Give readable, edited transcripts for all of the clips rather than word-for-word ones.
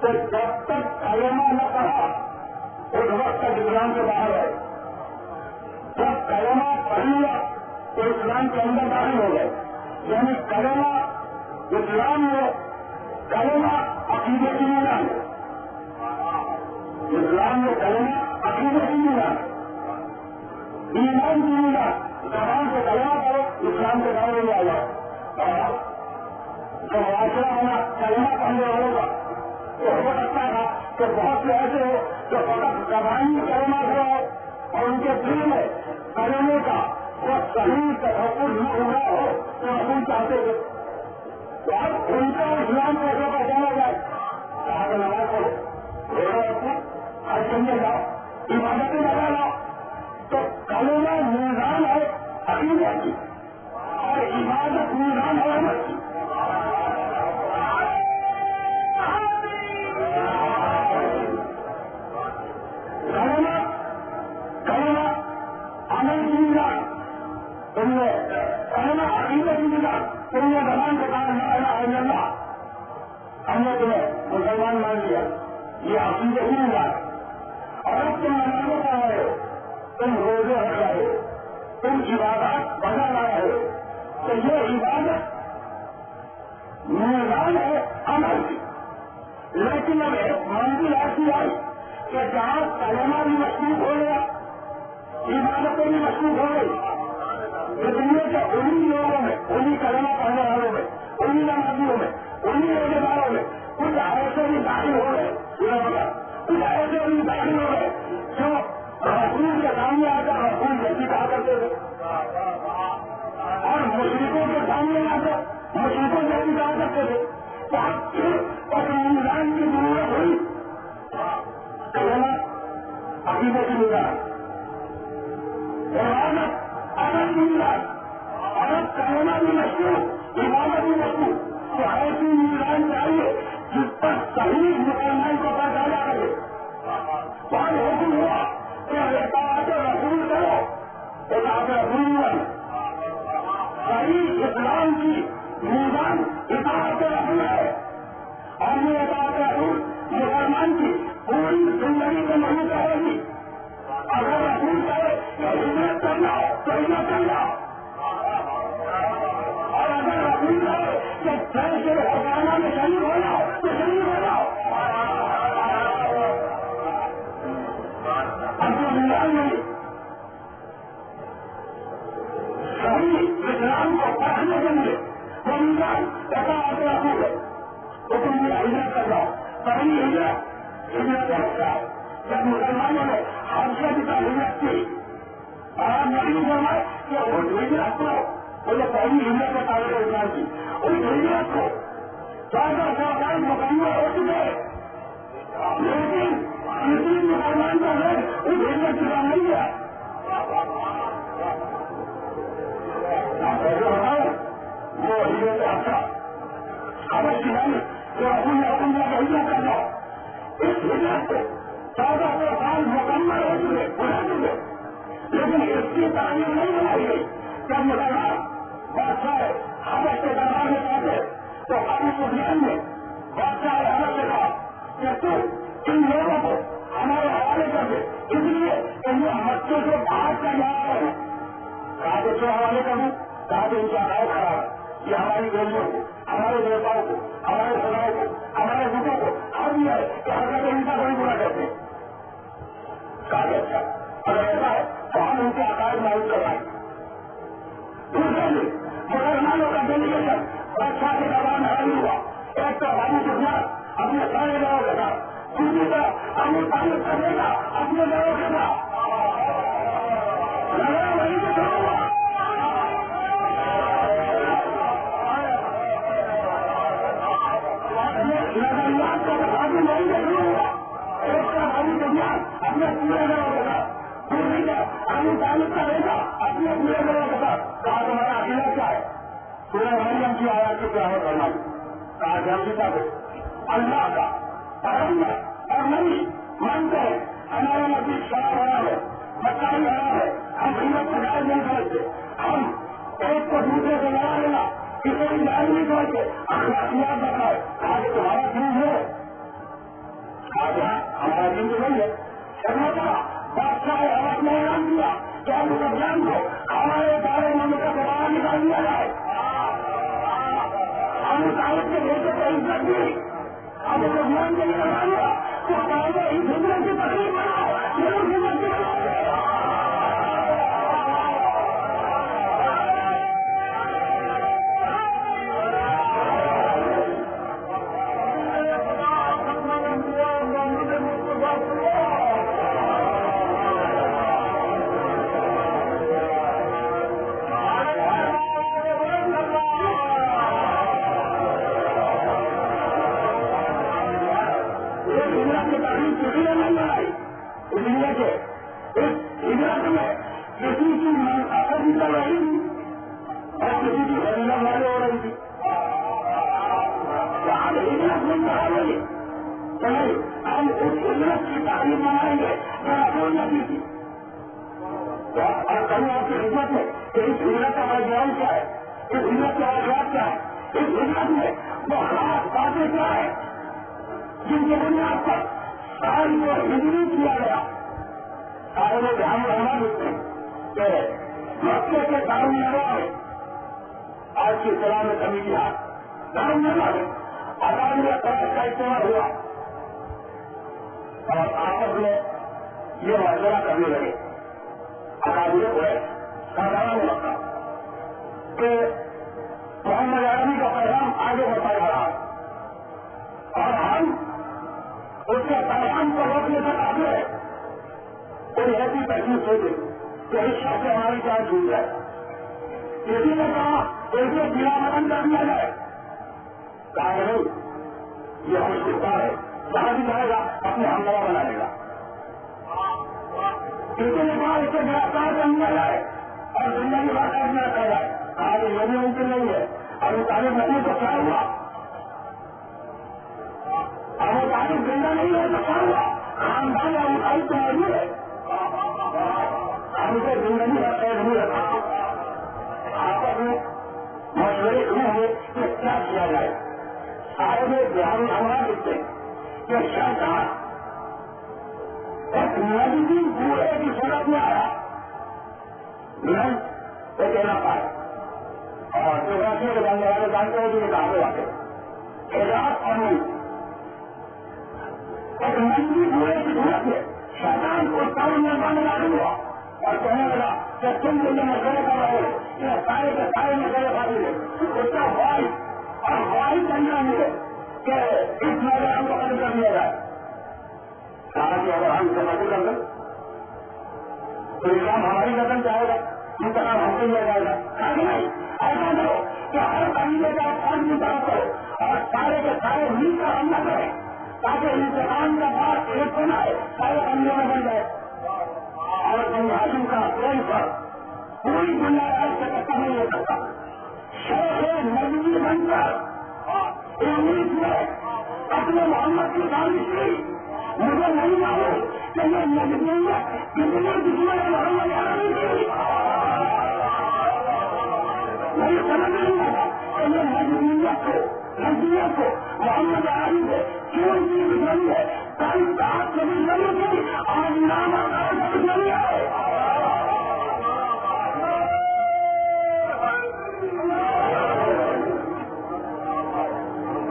تو جب تک کلمہ نہ پڑھا اس اسلام سے باہر ہے. جب کلمہ پڑھ لیا تو اسلام کے اندر داخل ہو گئے. یعنی کلمہ اسلام میں کلمہ عقیدے کی بنیاد ہے. اسلام میں کلمہ عقیدے کی بنیاد ہے. ایمان کی بنیاد زبان سے کلمہ کرو اسلام کے دائرے میں آ جاؤ. جو معاشرہ ہونا کلمہ پڑھنے والوں کا تو ہو سکتا تھا کہ بہت سے ایسے ہو جو فقط زبانی کلمہ ہوا ہو اور ان کے دل میں کلمے کا وہ صحیح تحفظ نہ ہوا ہو تو ہم چاہتے تھے. تو اب ان کا اسلام کیسے پہچانا جائے؟ صاحب نماز پڑھو, روزہ رکھو, حج کرنے جاؤ, عبادتیں لگا لاؤ. تو کلمہ میزان ہے عقیدہ کی اور عبادت میزان ہے عمل کی. کلمہ عمل کی میزان, تم نے کلمہ عقیدہ کی میزان, تم نے زبان سے کہا لا الہ الا اللہ, ہم نے تمہیں مسلمان مان لیا, یہ عقیدہ کی میزان. اور اب تم نمازیں پڑھ رہے ہو, تم روزے رکھ رہے ہو, تم عبادات بنا رہے ہو, تو یہ عبادت میزان ہے عمل کی. لیکن اب ایک منزل ایسی آئی کہ جہاں کلمہ بھی مشروط ہو گیا, عبادتیں بھی مشروط ہو گئی. دنیا کے انہیں لوگوں میں, انہیں کلمہ پڑھنے والوں میں, انہیں نمازیوں میں, انہیں روزے داروں میں کچھ ایسے بھی داخل ہو گئے, کچھ ایسے بھی داخل ہو گئے جو رسول کے سامنے آ کر رسول جیسی کہا کرتے تھے اور مشرکوں کے سامنے آ کر مشرکوں جیسی کہا کرتے تھے. تو اب پھر رمضان کی ضرورت ہوئی کلمہ عقیدے کی میزان, عبادت عمل کی میزان, اور اب کلمہ بھی مشہور, عبادت بھی مشہور. تو ایسی میزان چاہیے جس پر صحیح مسلمان کو پہنچانا کرے. بعد حکم ہوا کہ اطاعت رسول کرو, اطاعت رسول بن. صحیح اسلام کی میزان اطاعت رسول ہے, اور یہ اطاعت رسول مسلمان کی پوری زندگی میں نہیں رہے گی. اگر رسول کرے کہ ہجرت کر جاؤ تو ہجرت کر جاؤ, اور اگر رسول کرے کہ جیسے حکامہ میں شریک ہو جاؤ تو شریک ہو جاؤ. اب جو میزان نہیں صحیح اسلام کو پڑھنے کے لیے وہ میزان اطاعت رسول ہے, تو تم یہ ہجرت کر جاؤ. صحیح ہجرت رکھتا ہے. جب مسلمانوں نے حادثہ کی ہجرت کی اور آپ نہیں فرمائے کہ اس ہجرت کو وہ جو پہلی ہجرت کا تعلق اسلام کی اس ہجرت کو 1400 مکمل ہو چکے, لیکن کسی مسلمان کا ہے اس ہجرت کی کام نہیں ہے. وہ ہجرت اچھا اب نہیں جو اپنی اپنی ہجرت کر جاؤ. اس ہجرت کو 1400 سال مکمل ہو چکے, بنا چکے, لیکن اس کی تعلیم نہیں بنائی گئی. جب مسلمان بادشاہ حبش کے دربار میں پہنچے تو ابو سفیان نے بادشاہ حبش سے کہا کہ تم ان لوگوں کو ہمارے حوالے کر دے, اس لیے کہ یہ مکے سے باہر کا جا رہے ہیں. کہا کہ کیوں حوالے کر دوں؟ کہا کہ ان کا عقائد خراب ہے, یہ ہماری دیویوں کو, ہمارے دیوتاؤں کو, ہمارے خداؤں کو, ہمارے بتوں کو ہر بھی ہے کہ حضرت ان کا بڑی برا کرتے ہیں. کہا کہ اچھا اگر ایسا ہے تو ہم ان کے عقائد معروف کروائیں. دوسرے دن مسلمانوں کا ڈیلیگیشن بادشاہ کے دربار میں حاضر ہوا. ایک تو ابو سفیان اپنے سارے لوگوں کے ساتھ, دوسری طرف ابو طالب کا بیٹا اپنے لوگوں کے ساتھ. لگا وہیں سے شروع ہوا. نظریات کا مقابلہ نہیں سے شروع ہوا. ایک طرف ابو سفیان اپنے پورے لوگوں کے ساتھ, دوسری طرف ابو طالب کا بیٹا اپنے پورے لوگوں کے ساتھ. کہا تمہارا عقیدہ کیا ہے؟ سورہ مریم کی آیات کی تلاوت کرنا. کہا کہ ہم کتاب اللہ کا پیغمبر اور نبی مانتے ہیں, ہمارا نبی شراب حرام ہے, مکائی حرام ہے, ہم قیمت کو جائز نہیں سمجھتے, ہم ایک کو دوسرے سے لڑا لینا کسی بھی جائز نہیں سمجھتے, اخلاقیات بتائے. کہا کہ تمہارا دین ہے؟ کہا کہ ہاں ہمارا دین تو نہیں ہے. سب نے کہا تھی اب مسلمان کے لیے بنایا تو پہلے اس ہجرت کی تقریب بناؤ پھر اس ہجرت کی بناؤ جن کی بنیاد پر سال کو ہجری کیا گیا سارے میں دھیان رہنا دیتے کہ مکے کے دارم نوا میں آج کی اطلاع میں کمی کیا دارم نوا میں آزادی میں قرض کا استعمال ہوا اور آپس میں یہ مشورہ کرنے لگے آزادی ہوئے سادھارن وقت کہ محمد عربی کا پیغام آگے بڑھتا جا رہا اور ہم اس کے پیغام کو روکنے سے قابل ہے کوئی ایسی تحقیق سوچے کہ اس شخص سے ہماری جان چھوٹ جائے کسی نے کہا اسے گرا مدن کر دیا جائے کہا نہیں یہ ہم چھوٹا ہے جہاں بھی جائے گا اپنے ہمدوا بنا لے گا کسی نے کہا اسے گرفتار کر دیا جائے اور زندگی بھر قید میں رکھا جائے کہا کہ یہ بھی ممکن نہیں ہے اور وہ تعلیم نہیں تو کیا ہوا اور وہ تعلیم زندہ نہیں ہے تو کیا ہوا خاندان اور اٹھائی تو موجود ہے ہم اسے زندگی بھر قید نہیں رکھا آپس میں مشورے شروع ہوئے کہ کیا کیا جائے سارے میں دھیان ہمارا دیکھتے کہ شیطان ایک نبی بوڑھے کی صورت میں آیا نہیں وہ کہنا پائے اور جو راسیوں کے جاننے والے جانتے ہیں جنہیں کہا آتے حجاب اور نہیں ایک نبی بوڑھے کی صورت میں شیطان کو سارے میں باندھ لاگو ہوا اور کہنے لگا کہ تم جو مشورے کر رہے ہو یہ سارے کے سارے مشورے قابل ہے اس کا خواہش اور خواہش کرنا ملے کہ اس نوجوان کو قتل کر دیا جائے کہا کہ اگر ہم سے قتل کر دیں تو اسلام ہماری قدم چاہے گا انتقام ہم سے لیا جائے گا نہیں ایسا کرو کہ ہر قبیلے کا فوج مقرر کرو اور سارے کے سارے مل کر حملہ کریں تاکہ انتقام کا بات ایک ہونا ہے سارے قبیلوں میں بن جائے اور جنگازوں کا کوئی فرق پوری دنیا آج سے ختم نہیں ہو سکتا شیخ نبی بن کر انگلش میں اپنے محمد کی دانش کی مجھے نہیں معلوم کہ یہ نبیت کتنے دشمن محمد عربی کی مجھے سمجھ نہیں آتا کہ یہ نبیت کو محمد عربی سے کیوں کی دشمنی ہے کل ساتھ سے دشمنی کی اور نام آکار سے دشمنی ہے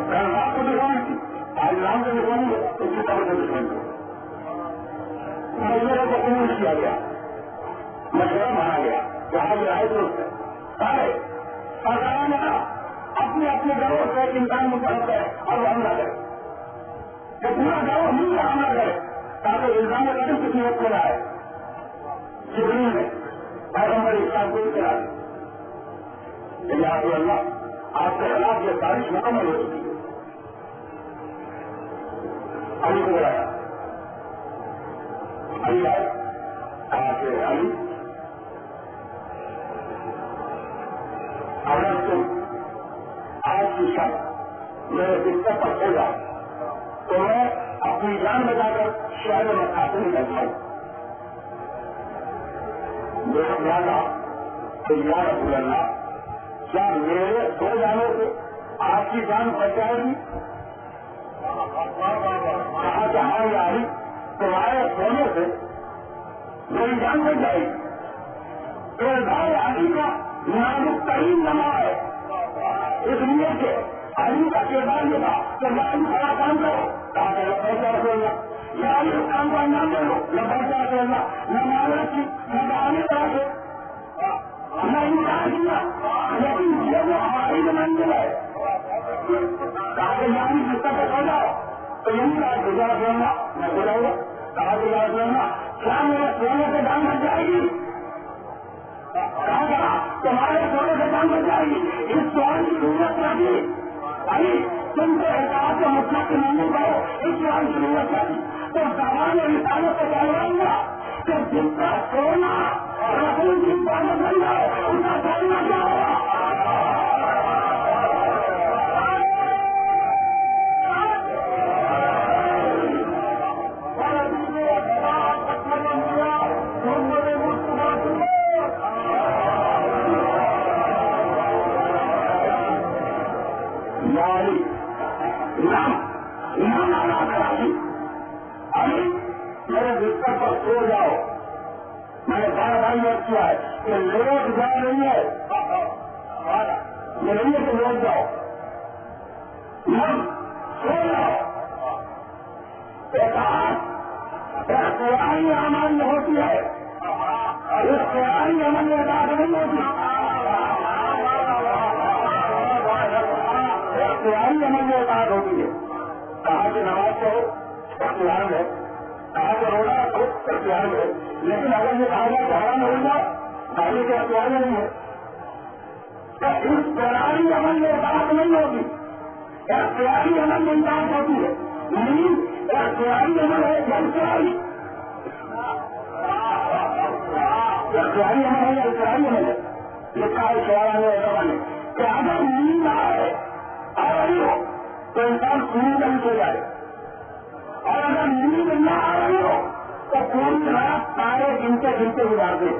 کل رات کو دشمنی تھی آج رام سے دشمنی ہے اس کی طرف سے دشمنی مشورے کو قبول کیا گیا مشورہ مانا گیا جہاں بھی آئے تو سارے سرکار نے اپنے اپنے گھروں سے ایک انسان مقرر کرے اور وہ حملہ کرے کہ پورا گھروں مل کر حملہ کرے تاکہ الزام قدم کسی وقت میں آئے جبریل نے پیغمبر اسلام کو کرا دی یا رسول اللہ آپ کے خلاف یہ سازش مکمل ہو چکی ہے علی کو بلایا علی آئے آپ کے علی اگر تم آج کی شب میرے بستر پر سو جاؤ تو میں اپنی جان بچا کر شہر مکہ سے نکل جاؤں میرا خیال تھا کہ یا رسول اللہ کیا میرے سو جانوں سے آپ کی جان بچ جائے گی کہا کہ ہاں یا علی تمہارے سونے سے میری جان بچ جائے گی کردار علی کا نازک ترین نما ہے اس لیے کہ علی کا کردار یہ تھا کہ یاری بڑا کام کرو کہا کہ رسول اللہ یاری اس کام کو انجام دے لو رسول اللہ نہ مانا کی نہ بہانے طرح سے نہ انکار کیا لیکن یہ جو ہماری جو منزل ہے کہا کہ یاری جس طرح سو جاؤ تو یہی کہا کہ رسول اللہ میں سو جاؤں گا کہا کہ رسول اللہ کیا میرے سونے سے جان بچ جائے گی کہا تمہارے سونے سے جان بچ جائے گی اس سوال کی ضرورت نہیں ابھی تم کو احساس کے مطلب کی منظور کرو اس سوال کی ضرورت نہیں تو سامان رسالت کو کہلواؤں گا کہ جس کا سونا رسول کی عبادت بن جائے اس کا سونا کیا ہوگا میرے بستر پر سو جاؤ میں نے بار بار نوٹ کیا ہے کہ لوٹ جا رہی ہے یہ نہیں ہے کہ لوٹ جاؤ سو جاؤ اختیاری عمل میں ہوتی ہے اختیاری عمل میں ادا نہیں ہوتی اختیاری عمل میں ادا ہوتی ہے کہا کہ نماز پڑھو اختیار ہے کہا کہ رونا رکھو اختیار ہے لیکن اگر یہ کہا جائے کہ حرام ہو جائے گاڑی کے اختیار نہیں ہے تو اختیاری عمل میں اطاعت نہیں ہوتی اختیاری عمل میں اطاعت ہوتی ہے نہیں اختیاری عمل ہے اختیاری عمل ہے اختیاری عمل ہے لکھا ہے شعرا نے ایسا نے کہ اگر نیند آئے آ رہی ہو تو انسان سنی نہیں سو جائے اور اگر نیند نہ آ رہی ہو تو پوری رات سارے گنتے گنتے گزارتے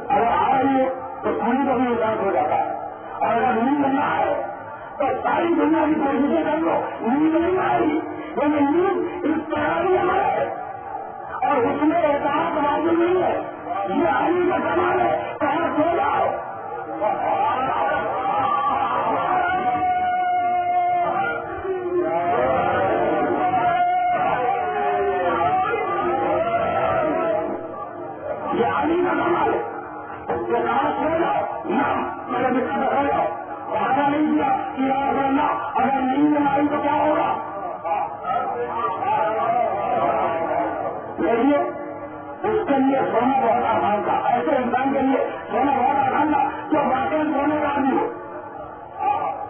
اگر آ رہی ہے تو پوری کو بھی احساس ہو جاتا ہے اور اگر نیند نہ آئے تو ساری دنیا کی کوششیں کر لو نیند نہیں آ رہی لیکن نیند اس طرح عمل ہے اور اس میں احساس موجود نہیں ہے یہ علی کا کمال ہے کہاں سو جاؤ یہ علی کا کمال ہے کہ کہاں سو جاؤ نہ میرے بچے ہو جاؤ وعدہ نہیں دیا کہ اگر نیند نہ آئی تو کیا ہوگا دیکھیے اس کے لیے سونا بہت آسان تھا ایسے انسان کے لیے سونا بہت آسان تھا جو واقعی سونے کا آدمی ہو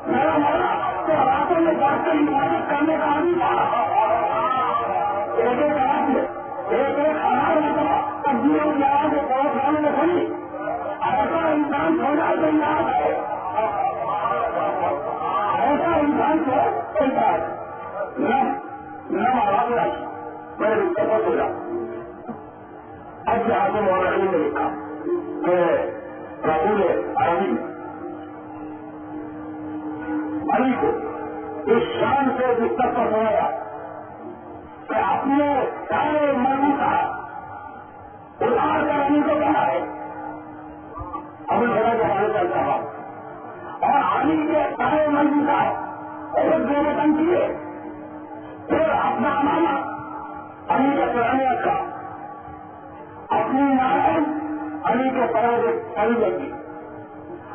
میرا مولا تو راتوں میں جا کے حفاظت کرنے کا آدمی تھا ایک ایک آواز میں ایک ایک ہزار مرتبہ تبدیلیوں کی آواز میں بہت سونے میں کھلی ایسا انسان سو جائے تو یاد ہے ایسا انسان کو چلتا ہے نہ آواز رکھ میں رشتے کو سو جاؤں اب یہاں سے مولانا نے لکھا کہ رسول عربی علی کو اس شان سے بستر پر سنایا کہ اپنے سارے مرضی کا اتار کر علی کو کہا ہے ابھی بڑا جہاز چلتا تھا اور علی کے سارے مرضی کا ایک دو وطن کیے پھر اپنا امانہ علی کے پرانے رکھا اپنی نارائن علی کے پرائے علی لگی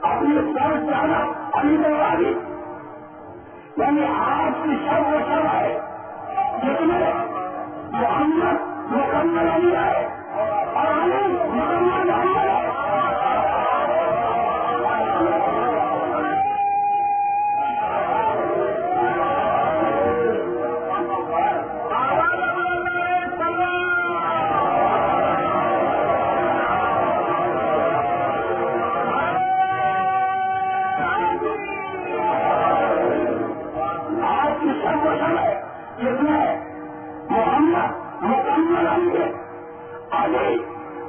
اپنی سر جانا علی کو لگی یعنی آج کی سب وہ سب ہے جس میں محمد مکمل علی ہے اور علی مکمل محمد ہے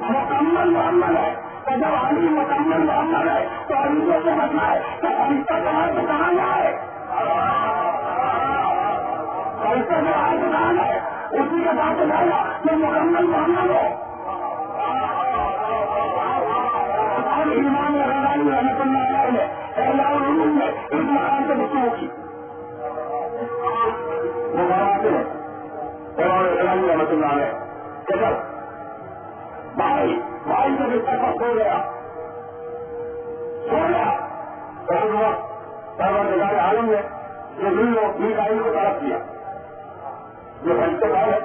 محمد ہے اور جب علی مکمل محمد ہے تو علی کو سے بچنا ہے تو فرشتہ جماعت سے کہاں جائے فرشتہ جماعت سے کہاں جائے اسی کے ساتھ جائے گا جو مکمل محمد ہو اور امام غزالی رحمۃ اللہ علیہ نے احیاء العلوم میں اس مقام سے گفتگو کی. وہ فرماتے ہیں امام رحمۃ اللہ علیہ کہ جب بھائی سے بستر پر سو گیا تو اس وقت پروردگار عالم نے جبریل و میکائیل کو طلب کیا. یہ فرشتے کون ہے؟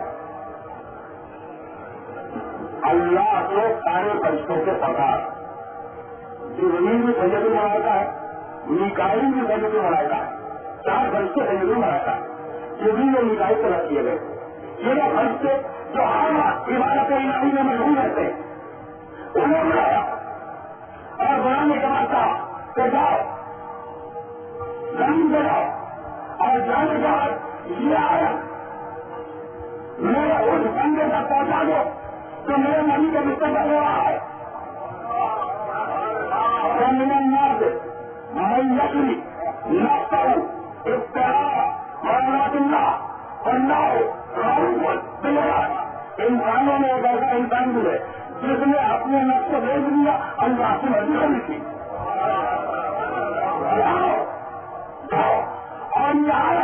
اللہ کے سارے فرشتوں کے سردار. جبریل بھی سید الملائکہ ہے, میکائیل بھی سید الملائکہ ہے, 4 فرشتے سید الملائکہ ہے. جبریل و میکائیل طلب کیے گئے. یہ وہ فرشتے جو ہر وقت عبادت الہی میں مشغول رہتے ہیں انہیں بلایا اور بلانے کے بعد کہا کہ جاؤ زمین پہ جاؤ اور جانے کے بعد یہ آیا میرے اس بندے تک پہنچا دو جو میرے نبی کے بستر پر ہو رہا ہے. من الناس من يجري نفسه ابتغاء مرضات الله والله رؤوف بالعباد. انسانوں نے ایک ایسا انسان بھی ہے جس نے اپنے نفس کو بھیج دیا اللہ سے مرضی کرنی تھی. اور یہ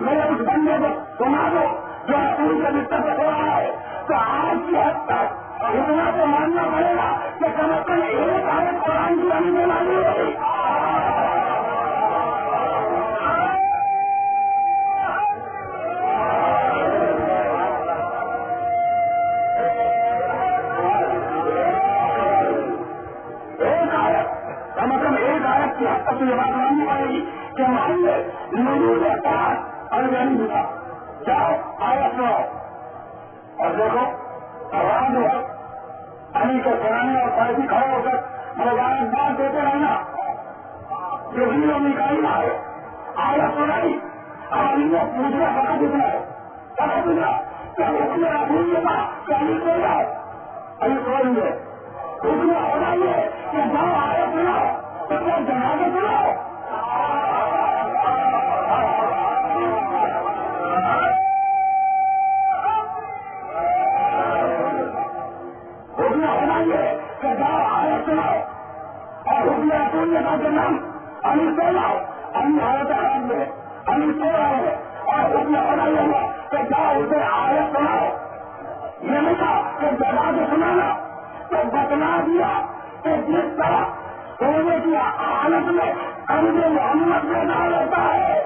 میرے اس بندے کو سنا دو جو رسول کے بستر پہ ہو رہا ہے تو آج کی حد تک اتنا تو ماننا پڑے گا کہ کم از کم ایک آیت قرآن کی آنے والی ہوگی. کی حد تک یہ بات ماننی پڑے گی کہ مان لے نزول قرآن ارجن ہوتا جاؤ آیت سناؤ اور دیکھو آواز ہو علی کو سنانے اور فائدی کھڑے ہو کر مبارکباد دیتے رہنا. جو بھی لوگ نکالی آئے آیت سنائی علی کو پوچھنا پکا دکھنا ہے پکا دکھنا کیا حکم رسول کے پاس کیا علی کو جاؤ علی سوئیں گے حکم ہونا یہ کہ جاؤ آیت سناؤ تو کیا جنازے سناؤ. حکم ہونا یہ کہ جاؤ آیت سناؤ اور حکم رسول کے پاس نام علی سو لاؤ. علی حالت خراب میں علی سو رہے ہیں اور حکم ہونا یہ ہوا کہ جاؤ اسے آیت سناؤ. یہ نہیں کہا کہ جنازے سنانا تو بتلا دیا کہ جس طرح سونے کی حالت میں قلب محمد میں نہ رہتا ہے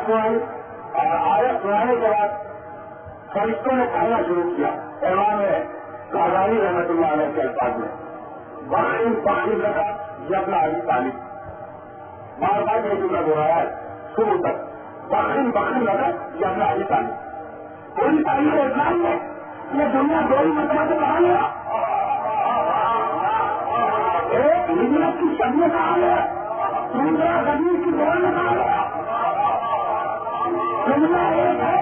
آیت سنانے کے بعد فرشتوں نے کہنا شروع کیا. امام غزالی رحمۃ اللہ علیہ کے الفاظ میں باقی لگا یبنا علی طالب بار بار یہ جملہ دہرایا ہے شروع تک باقی لگا یبنا علی طالب. پوری تاریخ اسلام میں یہ دنیا 2 مرتبہ سے کہا گیا. ایک ہجرت کی شب میں کہا گیا, دوسرا غزنی کی دور میں کہا گیا. دنیا ایک ہے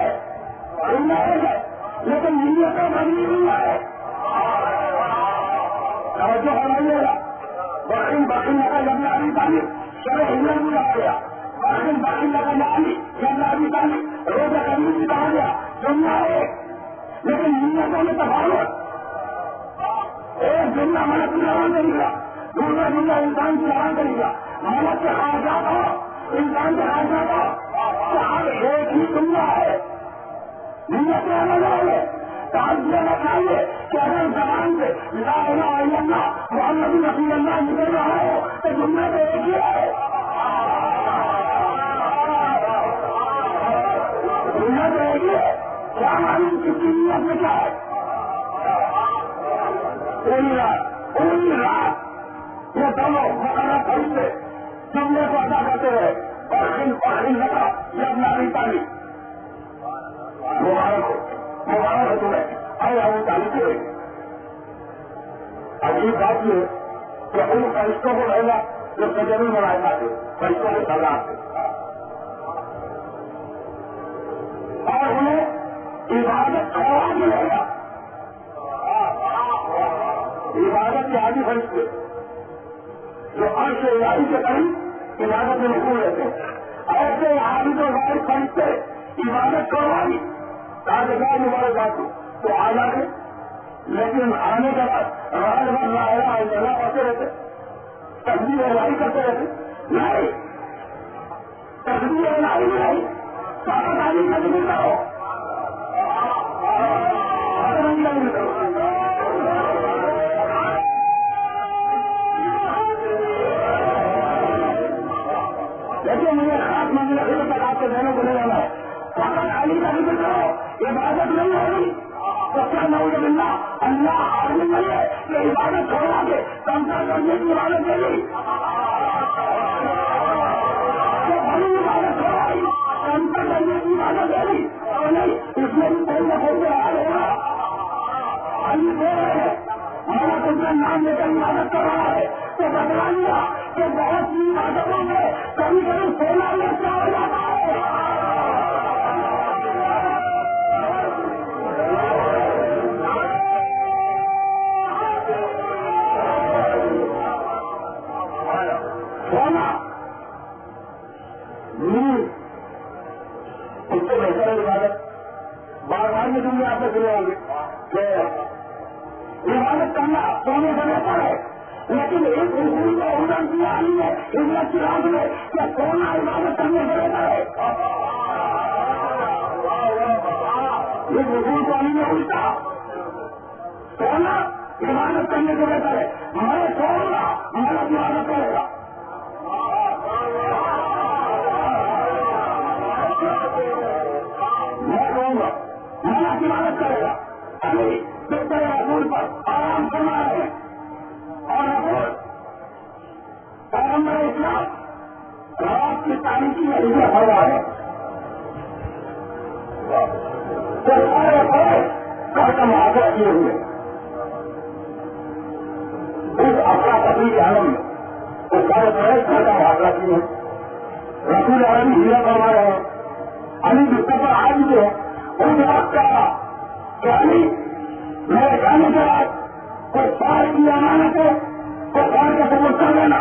لیکن نیتیں بدلی ہوئی ہے. توجہ ہماری گا باقی لگا جب علی تعلیم شرح ہجرت بھی کہا گیا. باقی لگا علی جب علی تعلیم روزہ قدیم بھی کہا گیا. دنیا ایک لیکن نیتوں میں تفاوت. ایک جملہ ملک کی روان کرے گا, دوسرا جملہ انسان کی روان کرے گا. ملک کے خواہشات ہو انسان کے خواہشات ہو ہر ایک ہی دنیا ہے. نیت رہنا چاہیے تعلق لینا چاہیے کہ اگر زبان سے لا الہ الا اللہ محمد رسول اللہ نکل رہا ہو تو دنیا تو ایک ہی ہے. دنیا تو ایک ہی ہے. کیا معلوم کس کی نیت میں کیا ہے. پوری رات یہ دونوں مقررہ فرشتے جملے کو ادا کرتے رہے. پاخی لگا جب ناری پانی مبارک تمہیں آئے ہم تعلق ہوئے. عجیب بات یہ کہ ان فرشتوں کو رہنا جو سجن ملائکہ تھے فرشتوں کے سردار تھے اور انہیں عبادت کروا کے لے گا. عبادت کے عادی فرشتے جو عرش الہی کے قریب عبادت میں مشغول رہتے ہیں ایسے عابد و غائب فرشتے عبادت کروائی تاجدار مبارکباد تو آ جاتے لیکن آنے کے بعد رات بھر لا الہ الا اللہ پڑھتے رہتے تسبیح الہی کرتے رہتے نہیں تسبیح الہی نہیں سارا تعلیم کا ذکر کرو لیکن مجھے خاص منزل خدمت تک آپ کے ذہنوں کو لے جانا ہے سارا تعلیم کا ذکر کرو عبادت نہیں ہوگی تو کیا نعوذ باللہ اللہ عالم نہیں ہے کہ عبادت چھوڑا کے کمزور کرنے کی عبادت دے گی عبادت چھوڑائی کمزور کرنے کی عبادت دے گی اور نہیں اس میں بھی کوئی نہ کوئی حال ہوگا علی بول رہے ہیں ہمارا تم کا نام لے کر عبادت کر رہا ہے تو بتلا لیا کہ بہت سی عبادتوں میں کبھی کبھی سونا یا کیا ہو جاتا ہے سونا نیند اس سے بہتر ہے عبادت بار بار میں تم نے آپ سے سنے ہوں گے کہ عبادت کرنا سونے سے بہتر ہے لیکن ایک اصول کا اڑن کیا علی ہے ہجرت کی رات میں کہ سونا عبادت کرنے سے بہتر ہے ایک اصول کو علی نے الٹا سونا عبادت کرنے سے بہتر ہے میں سوؤں گا ہمارا عبادت کرے گا میں کہوں گا ہمارا عبادت کرے گا علی بہتر رسول پر آرام فرما رہے ہیں اور رسول پیغمبر اسلام رات کی تاریخی میں ہجرت فرما ہے تو سارے پڑے گھر کا محاورہ کیے ہوئے اس افراتفری کے عالم میں وہ سارے پڑے گھر کا محاورہ کیے ہیں رسول عالمی ہجرت فرما رہے ہیں علی بستر پر آ چکے ہیں ان وقت کہا کہ علی میرے جانے کے بعد کوئی سال کی امانت ہے تو سال کا سبوت کر لینا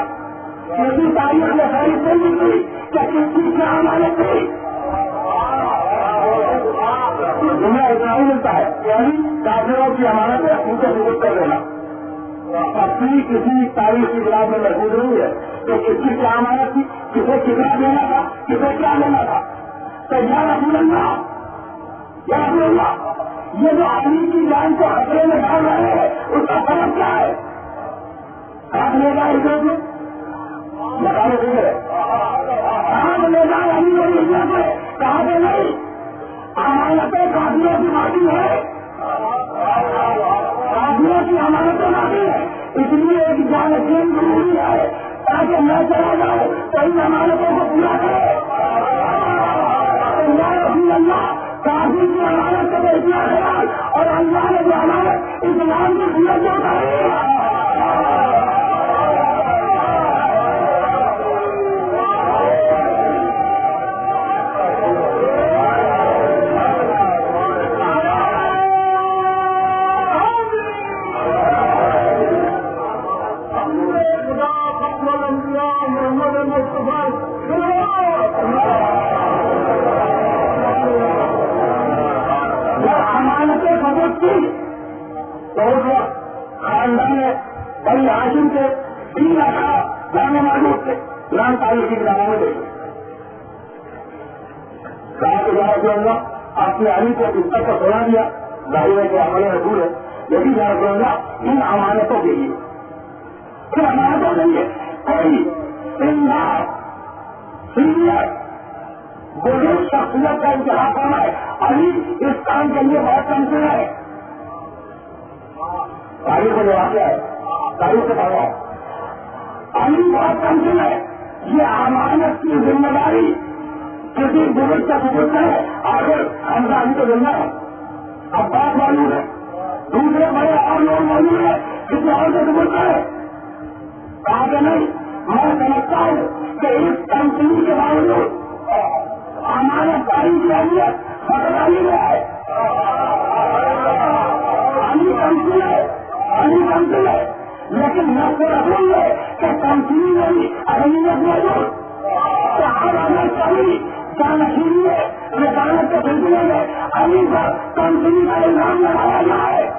کسی تاریخ میں فہرست نہیں ملتی کہ کس چیز کی امانت تھی دنیا اتنا ہی ملتا ہے یعنی کافروں کی امانت ہے ان کو سبوت کر لینا اپنی کسی تاریخ کی کتاب میں محفوظ نہیں ہے کہ کس چیز کی امانت تھی کسے کتنا دینا تھا کسے کیا لینا تھا تو یا رسول اللہ یہ جو علی کی جان کو خطرے میں ڈال رہے ہیں اس کا سبب کیا ہے کہاں لے جائے ہجرت میں بتانے کے لیے کہاں لے جائے علی اور ہجرت میں کہاں پہ نہیں امانتیں کافروں کی ماضی ہے کافروں کی امانتیں ماضی ہے اس لیے ایک جان یقین ضروری ہے تاکہ میں چلا جاؤں تو ان امانتوں کو پورا کرے اللہ کافی کی امانت کا اتنا خیال اور اللہ نے جو امانت اسلام کی سورت میں اتاری خاندان نے بڑی عاشم کے 3 لاکھ جانے معلوم سے قرآن تعلیم کی کتابوں میں دیکھے آپ نے علی کو اس تک سنا دیا ظاہر ہے کہ ہمارے رسول ہے لیکن ان امانتوں کے لیے ان امانتوں کے لیے کوئی سینئر بزرگ شخصیت کا انتخاب کرنا ہے علی اس کام کے لیے بہت کمزور ہے تاریخ میں جواب کیا ہے تاریخ سے پڑھا علی بہت کمزور ہے یہ امانت کی ذمہ داری کسی بزرگ کا سبوت ہے آخر حمزہ علی کو ذمہ ہے اب بات معلوم ہے دوسرے بڑے اور لوگ موجود ہیں کسی اور کا سبوت ہے کہا کہ نہیں میں سمجھتا ہوں کہ اس کمپنی کے باوجود ہمارے کاری کی اہمیت بدلائی ہے. کمپنی ہے لیکن میں کو رکھوں گے کہ کمپنی میں بھی اہمیت موجود تو اب ہمیں کبھی جانشینی ہے رسالت کے سلسلے میں ابھی پر کمپنی کا الزام لگایا جائے.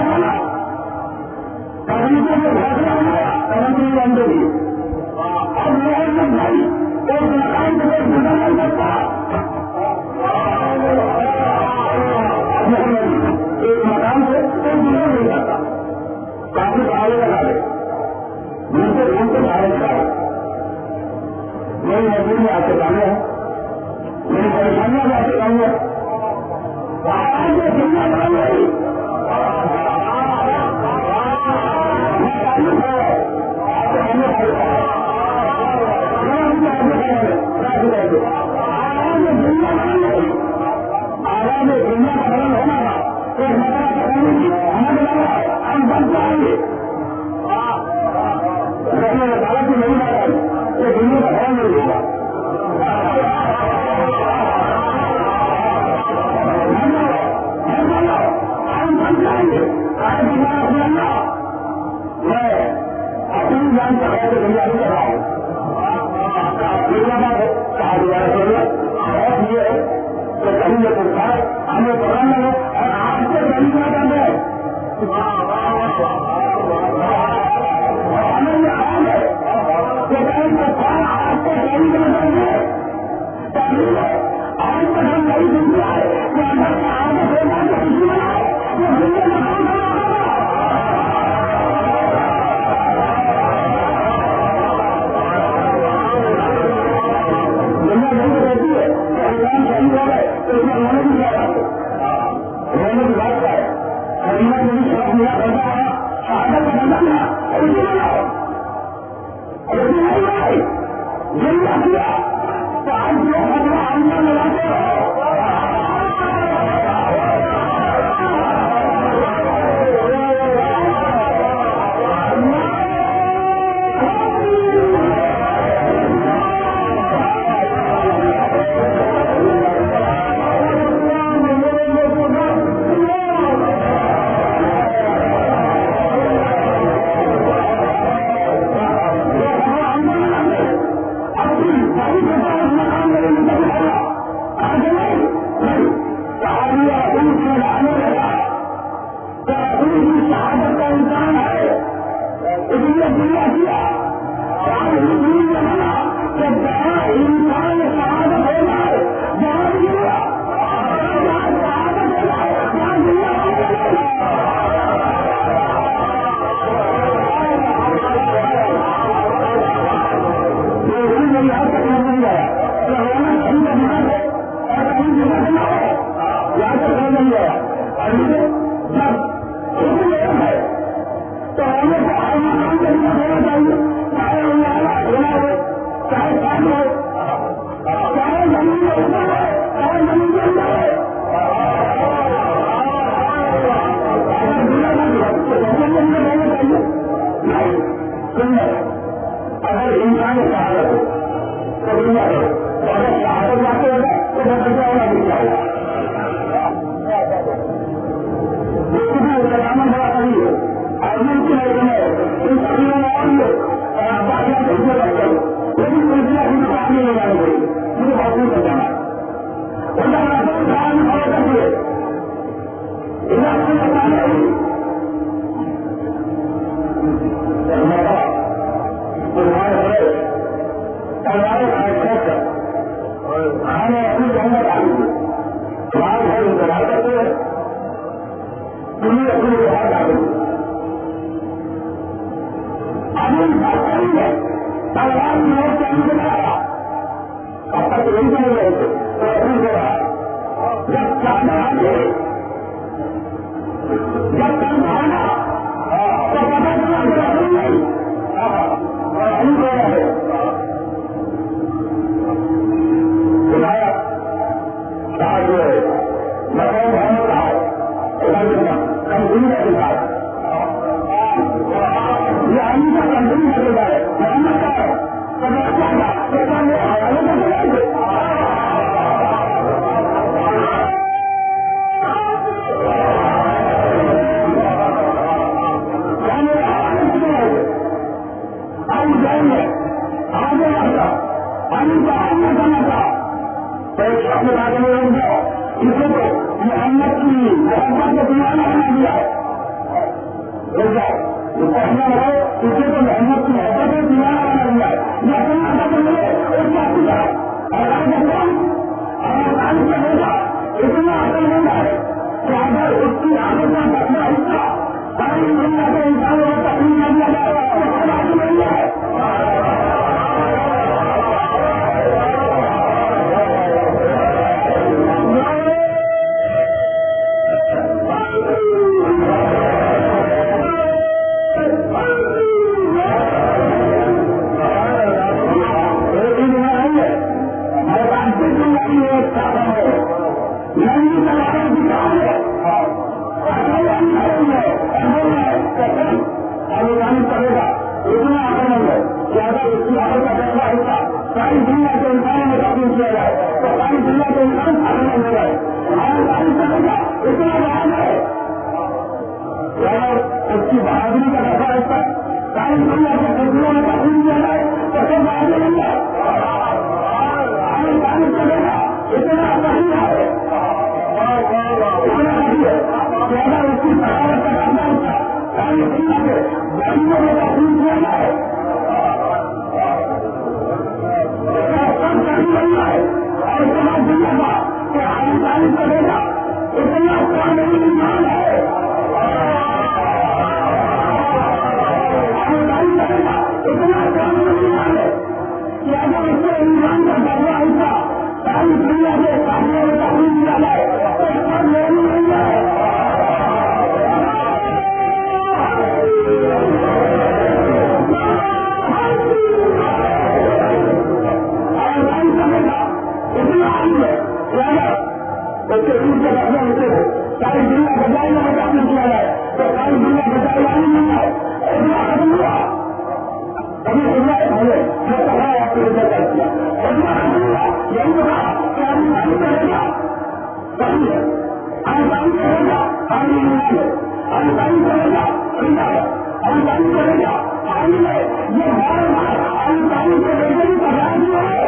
بنا تقریباً فیصلہ بنایا ترقی بندے کی اب محمد بھائی ایک مقام سے گزر نہیں سکتا ایک مقام سے کوئی گزر نہیں سکتا کافی پہاڑے لگا دے ان سے پہاڑے لگا میری مزدوری میں آپ سے جانے ہیں میری پریشانیاں میں آپ سے جاؤں گا آج میں دنیا بنا گئی ہو جائے یہ پڑھنا رہے اسے تو محنت کی محبت ہے دیوانا بنا دیا یہ اپنا حق ملے اس کا پوچھا اور تعلیم سے ہوگا اتنا عقل مند ہے کہ اگر اس کی عادت کا بڑا حصہ ساری دنیا کے انسانوں کو تقریر کر دیا جائے تو خدا کی نہیں ہے ساری دنیا کے انسانوں میں تبدیل کیا جائے تو ساری دنیا کے انسان سامنے ہو جائے ہماری ساری سمجھ کا اتنا بہان ہے اگر اس کی بہادری کا دفاع اس پر ساری دنیا کے فیصلوں میں تبدیل کیا جائے تو سب بہادر نہیں ہے ہمیں تعلیم چلے گا اتنا صحیح ہے کہ اگر اس کی بغاوت کا کرنا اس کا ساری دنیا کے غریبوں میں تبدیل کیا جائے اور اتنا دنیا کا کہ ہم تعلیم کرے گا اتنا کامل ایمان ہے ہم تعلیم کرے گا اتنا کامل ایمان ہے کہ اگر اس کو ایمان کا درجہ ایسا ساری دنیا کے سامنے میں تبدیل کیا جائے تو اس پر میری نہیں ہے ساری دنیا بجائی میں تعلیم کیا جائے تو ساری دنیا بجائی آنے نہیں ہے اتنا ختم ہوا کبھی خدا بھلے میں کہا آپ کو ادھر کر دیا اتنا ختم ہوا یہی کہا کہ ہم تعلیم کرے گا صحیح ہے ہم تعلیم کرے گا آگے نہیں ہے ہم تعلیم کرے گا خدا ہے ہم تعلیم کرے گا آگے ہے یہ بار بار ہم تعلیم کرے گا ہی پڑھا دیا ہے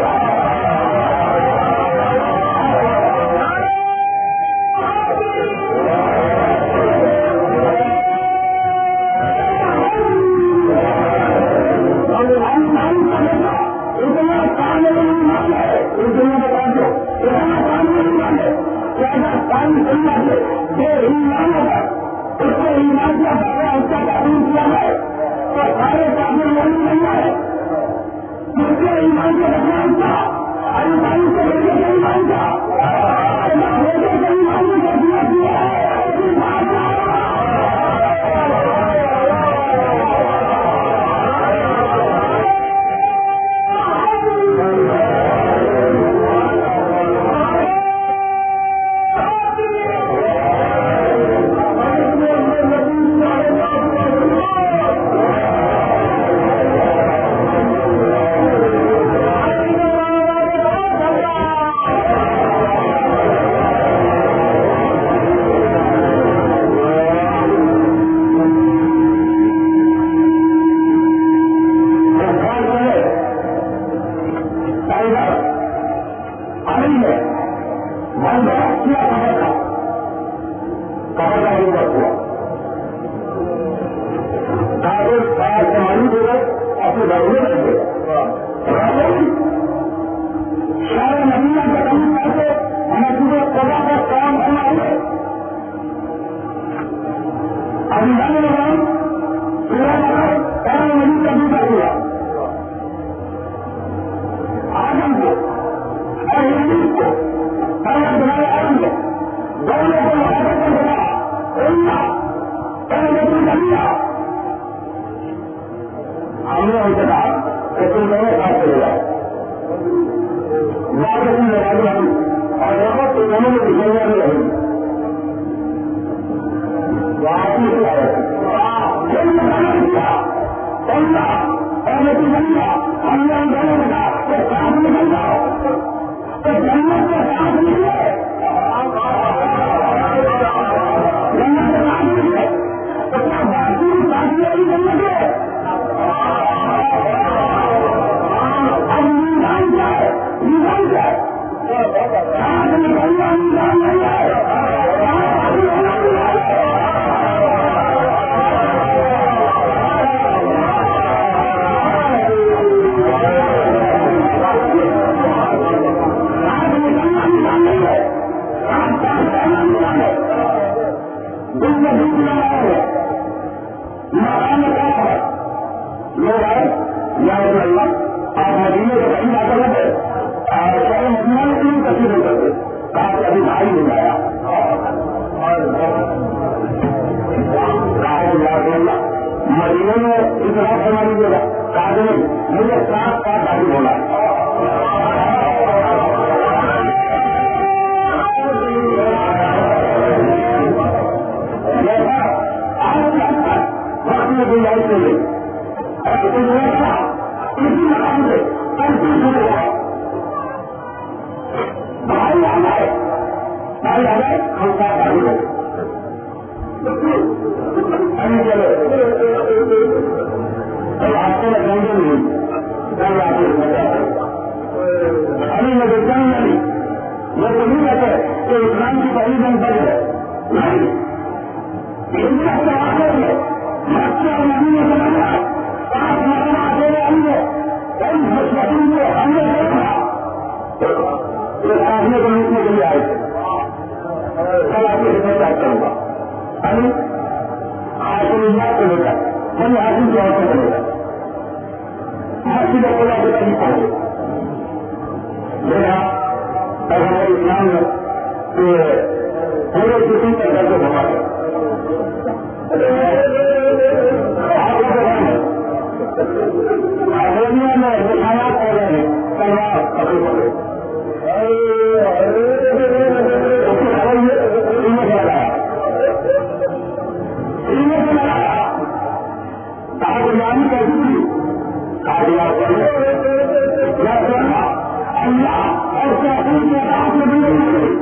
لوگ آئے یا اللہ آپ مدینے سے کہیں جا کر لگے شہر مدینہ میں کیوں کسی نہیں کرتے کہا کہ ابھی بھائی نہیں آیا مدینے میں اتنا سما لیجیے گا کہا نہیں مجھے ساتھ ساتھ بھائی بولا گنجائش نہیں اسی مقام سے بھائی آ جائے ہم ساتھ بھائی ہو آپ کو گنجے نہیں ابھی میں دیکھتا ہوں نہیں یہ تو نہیں کہتے کہ اسلام کی پہلی جنگ بڑھ ہے نہیں مکہ اور مدینے سے بنا 5 مہینہ اکیلے آئیے کئی مسلم کو ہم نے دیکھا یہ سامنے کو لوٹنے کے لیے آئے تھے کل آپ کی خدمت یاد کروں گا ابھی حاصل اللہ کو لے کر ہم حاصل کی عورتوں کو لے کر مسجد اللہ کے کبھی پہنچے دیکھا اگر اسلام میں پورے کسی کا درد بنا ہے دنیا میں نشانات ہو رہے ہیں تلوار پکڑ پکڑے کاغذانی کیسی اللہ اور سیاسی کے ہاتھ میں بھی نہیں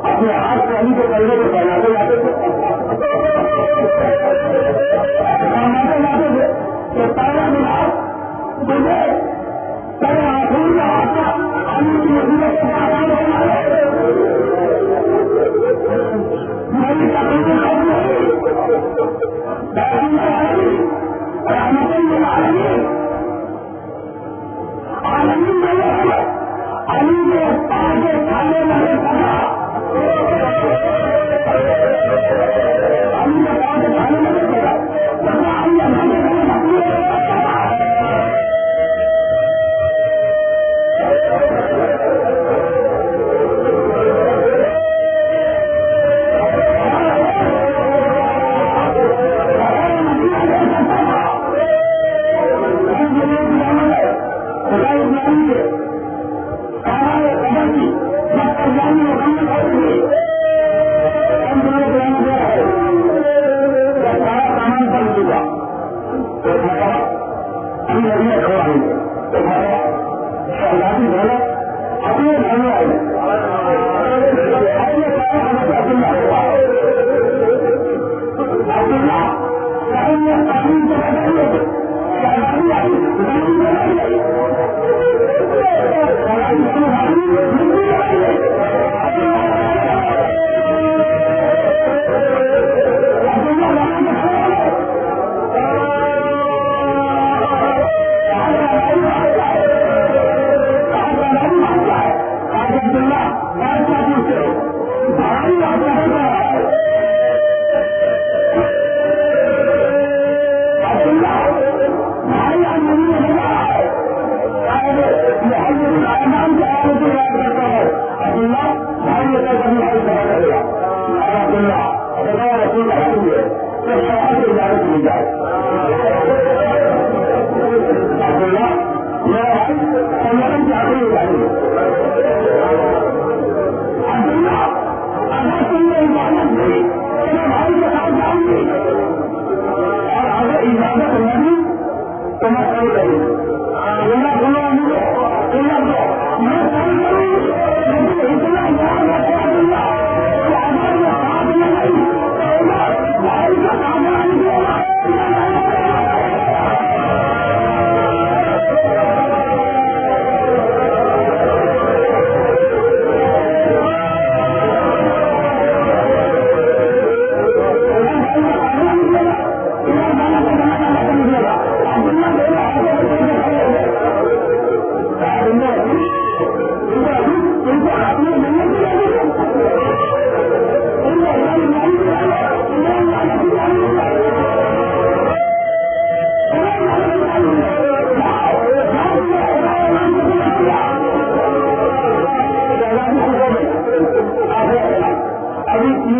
اپنے ہاتھ سے علی کے پہلے کو پہناتے جاتے تھے کہ پہلا ملا مجھے پہلے آخری کا ہاتھ علی کی نصیبت کے ساتھ میری تقریبی علی کے آگے کھانے والے پڑا علی کے آگے کھانے والے پڑا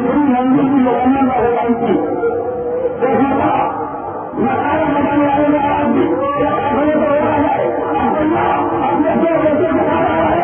دوسری منزل کی مکمل نہ ہو پائی تھی دیکھنا پڑا مسائل بنانے والے نے آج بھی فیصلے کو روکا جائے عبداللہ اپنے دو بیٹے بتا رہا ہے